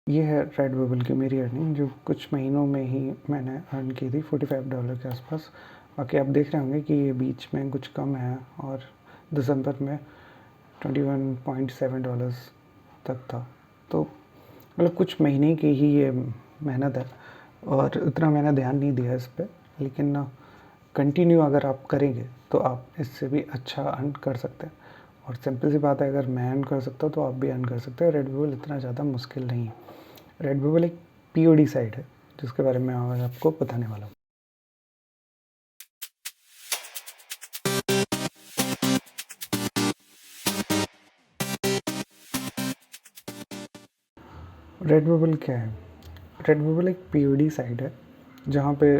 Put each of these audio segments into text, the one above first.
ये है रेडबबल की मेरी अर्निंग, जो कुछ महीनों में ही मैंने अर्न की थी $45 के आसपास। बाकी आप देख रहे होंगे कि ये बीच में कुछ कम है और दिसंबर में $21.7 तक था। तो मतलब कुछ महीने की ही ये मेहनत है और उतना मैंने ध्यान नहीं दिया इस पर, लेकिन कंटिन्यू अगर आप करेंगे तो आप इससे भी अच्छा अर्न कर सकते हैं। और सिंपल सी बात है, अगर मैं अर्न कर सकता हूँ तो आप भी अर्न कर सकते हैं। रेडबबल इतना ज़्यादा मुश्किल नहीं है। रेडबबल एक पीओडी साइट है जिसके बारे में आज आपको बताने वाला हूँ। रेडबबल क्या है? रेडबबल एक पीओडी साइट है जहाँ पे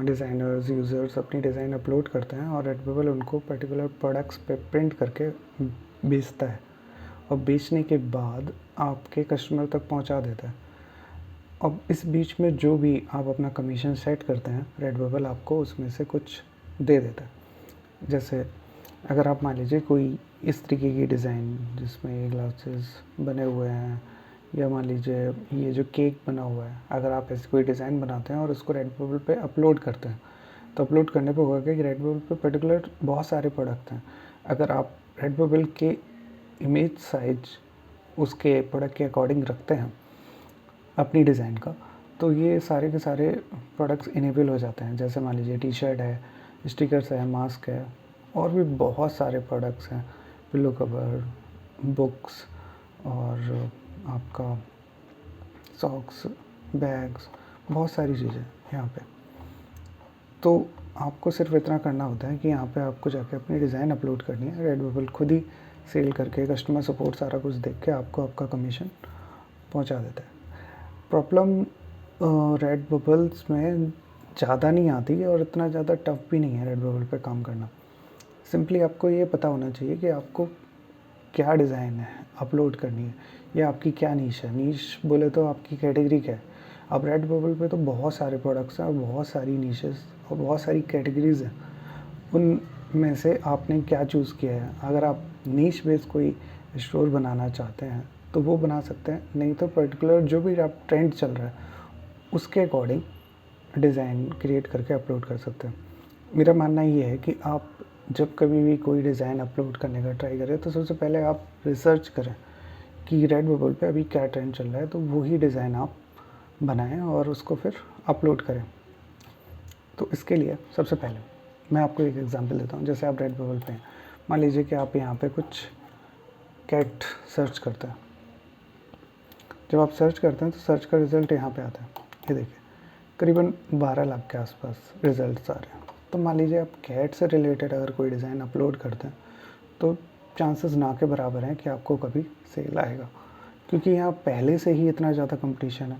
डिज़ाइनर्स, यूज़र्स अपनी डिज़ाइन अपलोड करते हैं और रेडबबल उनको पर्टिकुलर प्रोडक्ट्स पे प्रिंट करके बेचता है और बेचने के बाद आपके कस्टमर तक पहुँचा देता है। अब इस बीच में जो भी आप अपना कमीशन सेट करते हैं, रेडबबल आपको उसमें से कुछ दे देता है। जैसे अगर आप मान लीजिए कोई इस तरीके की डिज़ाइन जिसमें ये ग्लासेस बने हुए हैं, या मान लीजिए ये जो केक बना हुआ है, अगर आप ऐसी कोई डिज़ाइन बनाते हैं और उसको रेडबबल पे अपलोड करते हैं, तो अपलोड करने पे होगा कि रेडबबल पे पर्टिकुलर बहुत सारे प्रोडक्ट हैं। अगर आप रेडबबल के इमेज साइज उसके प्रोडक्ट के अकॉर्डिंग रखते हैं अपनी डिज़ाइन का, तो ये सारे के सारे प्रोडक्ट्स इनेबल हो जाते हैं। जैसे मान लीजिए टी शर्ट है, स्टिकर्स है, मास्क है, और भी बहुत सारे प्रोडक्ट्स हैं, पिलो कवर, बुक्स और आपका सॉक्स, बैग्स, बहुत सारी चीज़ें यहाँ पे। तो आपको सिर्फ इतना करना होता है कि यहाँ पे आपको जाके अपनी डिज़ाइन अपलोड करनी है। रेडबबल खुद ही सेल करके, कस्टमर सपोर्ट सारा कुछ देख के आपको आपका कमीशन पहुँचा देता है। प्रॉब्लम रेडबबल्स में ज़्यादा नहीं आती और इतना ज़्यादा टफ भी नहीं है रेडबबल पे काम करना। सिंपली आपको ये पता होना चाहिए कि आपको क्या डिज़ाइन है अपलोड करनी है, या आपकी क्या नीश है। नीश बोले तो आपकी कैटेगरी क्या है। अब रेडबबल पे तो बहुत सारे प्रोडक्ट्स हैं और बहुत सारी नीशेस और बहुत सारी कैटेगरीज़ हैं। उनमें से आपने क्या चूज़ किया है। अगर आप नीश बेस कोई स्टोर बनाना चाहते हैं तो वो बना सकते हैं, नहीं तो पर्टिकुलर जो भी आप ट्रेंड चल रहा है उसके अकॉर्डिंग डिज़ाइन क्रिएट करके अपलोड कर सकते हैं। मेरा मानना ये है कि आप जब कभी भी कोई डिज़ाइन अपलोड करने का ट्राई करें तो सबसे पहले आप रिसर्च करें कि रेडबबल पे अभी क्या ट्रेंड चल रहा है, तो वही डिज़ाइन आप बनाएं और उसको फिर अपलोड करें। तो इसके लिए सबसे पहले मैं आपको एक एग्जांपल देता हूँ। जैसे आप रेडबबल पे हैं, मान लीजिए कि आप यहाँ पे कुछ कैट सर्च करते हैं। जब आप सर्च करते हैं तो सर्च का रिज़ल्ट यहाँ पे आता है। ये देखिए, करीबन 12 लाख के आसपास रिज़ल्ट्स आ रहे हैं। तो मान लीजिए आप कैट से रिलेटेड अगर कोई डिज़ाइन अपलोड करते हैं तो चांसेस ना के बराबर हैं कि आपको कभी सेल आएगा, क्योंकि यहाँ पहले से ही इतना ज़्यादा कंपटीशन है।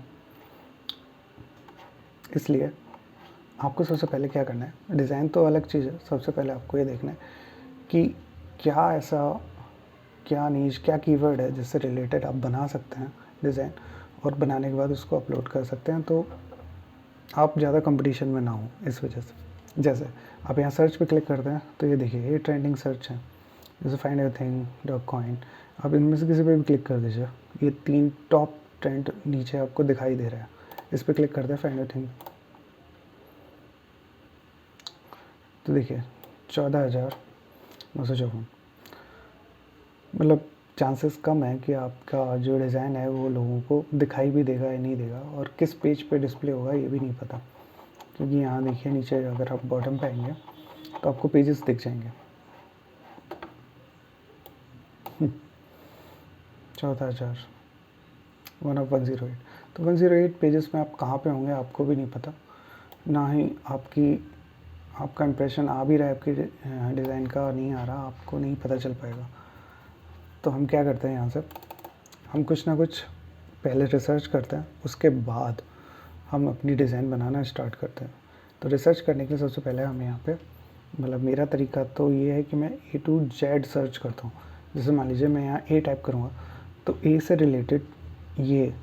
इसलिए आपको सबसे पहले क्या करना है, डिज़ाइन तो अलग चीज़ है, सबसे पहले आपको ये देखना है कि क्या ऐसा, क्या नीश, क्या कीवर्ड है जिससे रिलेटेड आप बना सकते हैं डिज़ाइन, और बनाने के बाद उसको अपलोड कर सकते हैं, तो आप ज़्यादा कंपटीशन में ना हो इस वजह से। जैसे आप यहाँ सर्च पे क्लिक करते हैं तो ये देखिए, ये ट्रेंडिंग सर्च है, जैसे फाइंड एवरीथिंग, डॉग कॉइन। आप इनमें से किसी पे भी क्लिक कर दीजिए, ये 3 टॉप ट्रेंड नीचे आपको दिखाई दे रहा है। इस पर क्लिक करते हैं, फाइंड एवरीथिंग, तो देखिए 14,954। मतलब चांसेस कम है कि आपका जो डिज़ाइन है वो लोगों को दिखाई भी देगा या नहीं देगा, और किस पेज पे डिस्प्ले होगा ये भी नहीं पता। क्योंकि यहाँ देखिए नीचे अगर आप बॉटम पे आएंगे तो आपको पेजेस दिख जाएंगे। 14,000, 108। तो 108 पेजेस में आप कहाँ पे होंगे आपको भी नहीं पता, ना ही आपका इंप्रेशन आ भी रहा है आपकी डिज़ाइन का, नहीं आ रहा, आपको नहीं पता चल पाएगा। तो हम क्या करते हैं, यहाँ से हम कुछ ना कुछ पहले रिसर्च करते हैं, उसके बाद हम अपनी डिज़ाइन बनाना स्टार्ट करते हैं। तो रिसर्च करने के लिए सबसे पहले हम यहाँ पे, मतलब मेरा तरीका तो ये है कि मैं A to Z सर्च करता हूँ। जैसे मान लीजिए मैं यहाँ A टाइप करूँगा तो A से रिलेटेड ये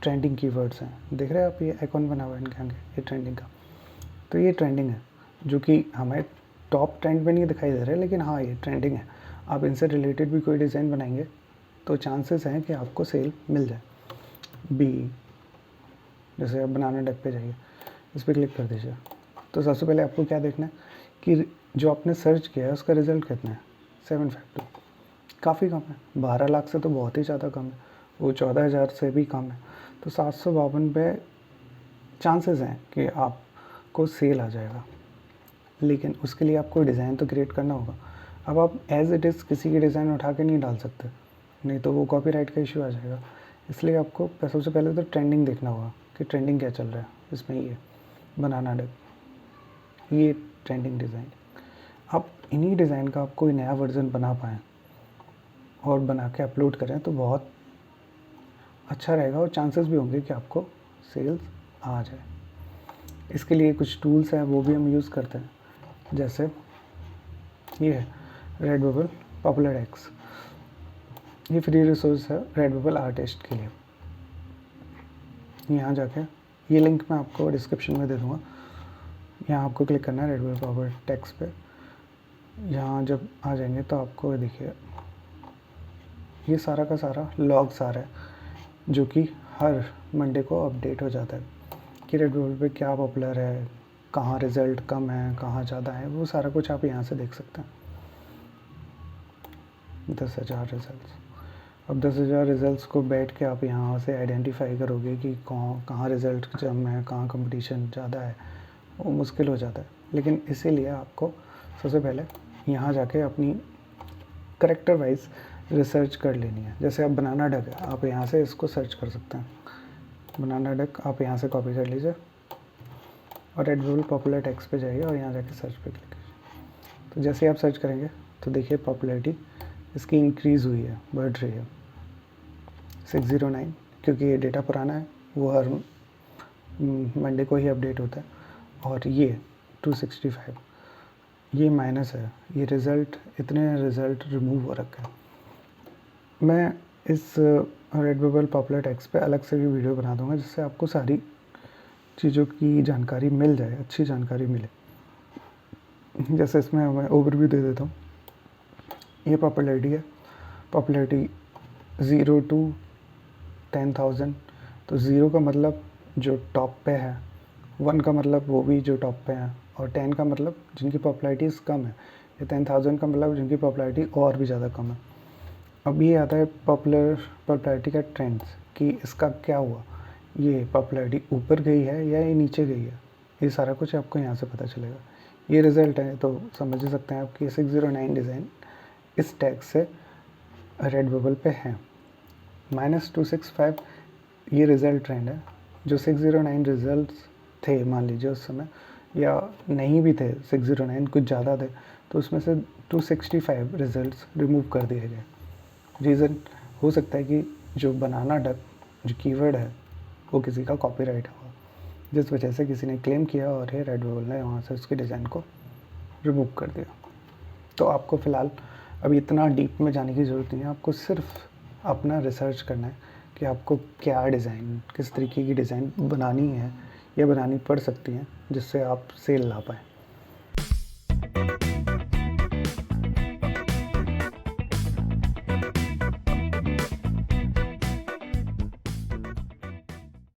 ट्रेंडिंग कीवर्ड्स हैं, देख रहे हैं आप, ये आइकॉन बना हुआ है इनके आगे, ये ट्रेंडिंग का। तो ये ट्रेंडिंग है, जो कि हमें टॉप ट्रेंड में नहीं दिखाई दे रहा है, लेकिन हाँ ये ट्रेंडिंग है। आप इनसे रिलेटेड भी कोई डिज़ाइन बनाएंगे तो चांसेस हैं कि आपको सेल मिल जाए। बी, जैसे आप बनाना डक पे जाइए, इस पर क्लिक कर दीजिए। तो सबसे पहले आपको क्या देखना है कि जो आपने सर्च किया है उसका रिज़ल्ट कितना है, 752, काफ़ी कम है। 12 लाख से तो बहुत ही ज़्यादा कम है, वो 14,000 से भी कम है। तो 752 पे चांसेस हैं कि आपको सेल आ जाएगा, लेकिन उसके लिए आपको डिज़ाइन तो क्रिएट करना होगा। अब आप एज़ इट इज़ किसी की डिज़ाइन उठा के नहीं डाल सकते, नहीं तो वो कॉपीराइट का इशू आ जाएगा। इसलिए आपको सबसे पहले तो ट्रेंडिंग देखना होगा कि ट्रेंडिंग क्या चल रहा है। इसमें ये बनाना डक, ये ट्रेंडिंग डिज़ाइन। आप इन्हीं डिज़ाइन का आप कोई नया वर्ज़न बना पाएँ और बना के अपलोड करें तो बहुत अच्छा रहेगा, और चांसेस भी होंगे कि आपको सेल्स आ जाए। इसके लिए कुछ टूल्स हैं, वो भी हम यूज़ करते हैं, जैसे ये है रेडबबल पॉपुलर एक्स। ये फ्री रिसोर्स है रेडबबल आर्टिस्ट के लिए। यहाँ जाके ये लिंक मैं आपको डिस्क्रिप्शन में दे दूँगा। यहाँ आपको क्लिक करना है रेडबबल पॉपुलर टेक्स्ट पे। यहाँ जब आ जाएंगे तो आपको देखिए ये सारा का सारा लॉग्स आ रहा है, जो कि हर मंडे को अपडेट हो जाता है कि रेडबबल पे क्या पॉपुलर है, कहाँ रिज़ल्ट कम है, कहाँ ज़्यादा है, वो सारा कुछ आप यहाँ से देख सकते हैं। 10,000 रिज़ल्ट्स। अब 10,000 रिज़ल्ट्स को बैठ के आप यहाँ से आइडेंटिफाई करोगे कि कहाँ रिज़ल्ट कम है, कहाँ कंपटीशन ज़्यादा है, वो मुश्किल हो जाता है। लेकिन इसीलिए आपको सबसे पहले यहाँ जाके अपनी करेक्टर वाइज रिसर्च कर लेनी है। जैसे आप बनाना डक है, आप यहाँ से इसको सर्च कर सकते हैं। बनाना डक आप यहाँ से कॉपी कर लीजिए और रेडबबल पॉपुलर टेक्स्ट पे जाइए और यहाँ जाके सर्च पे क्लिक कीजिए। तो जैसे आप सर्च करेंगे तो देखिए पॉपुलैरिटी इसकी इंक्रीज़ हुई है, बढ़ रही है 609, क्योंकि ये डेटा पुराना है, वो हर मंडे को ही अपडेट होता है। और ये 265, ये माइनस है, ये रिज़ल्ट, इतने रिज़ल्ट रिमूव हो रखे हैं। मैं इस रेडबबल पॉपुलर टेक्स्ट पे अलग से भी वीडियो बना दूंगा, जिससे आपको सारी चीज़ों की जानकारी मिल जाए, अच्छी जानकारी मिले। जैसे इसमें मैं ओवरव्यू दे देता हूँ। ये पॉपुलैरिटी है, पॉपुलैरिटी 0 to 10,000। तो 0 का मतलब जो टॉप पे है, 1 का मतलब वो भी जो टॉप पे है, और 10 का मतलब जिनकी पॉपुलैरिटीज़ कम है, या 10,000 का मतलब जिनकी पॉपुलैरिटी और भी ज़्यादा कम है। अब ये आता है पॉपुलैरिटी का ट्रेंड्स, कि इसका क्या हुआ, ये पॉपुलैरिटी ऊपर गई है या ये नीचे गई है, ये सारा कुछ आपको यहाँ से पता चलेगा। ये रिज़ल्ट है, तो समझ ही सकते हैं आप कि 609 डिज़ाइन इस टैग से रेडबबल पे है। -265 ये रिज़ल्ट ट्रेंड है। जो 609 रिज़ल्ट्स थे मान लीजिए उस समय, या नहीं भी थे 609, कुछ ज़्यादा थे, तो उसमें से 265 रिज़ल्ट्स रिमूव कर दिए गए। रीज़न हो सकता है कि जो बनाना डक जो कीवर्ड है वो किसी का कॉपीराइट हुआ, जिस वजह से किसी ने क्लेम किया और ये रेडबबल ने वहाँ से उसके डिज़ाइन को रिमूव कर दिया। तो आपको फ़िलहाल अभी इतना डीप में जाने की ज़रूरत नहीं है, आपको सिर्फ अपना रिसर्च करना है कि आपको क्या डिज़ाइन, किस तरीके की डिज़ाइन बनानी है या बनानी पड़ सकती है, जिससे आप सेल ला पाएँ।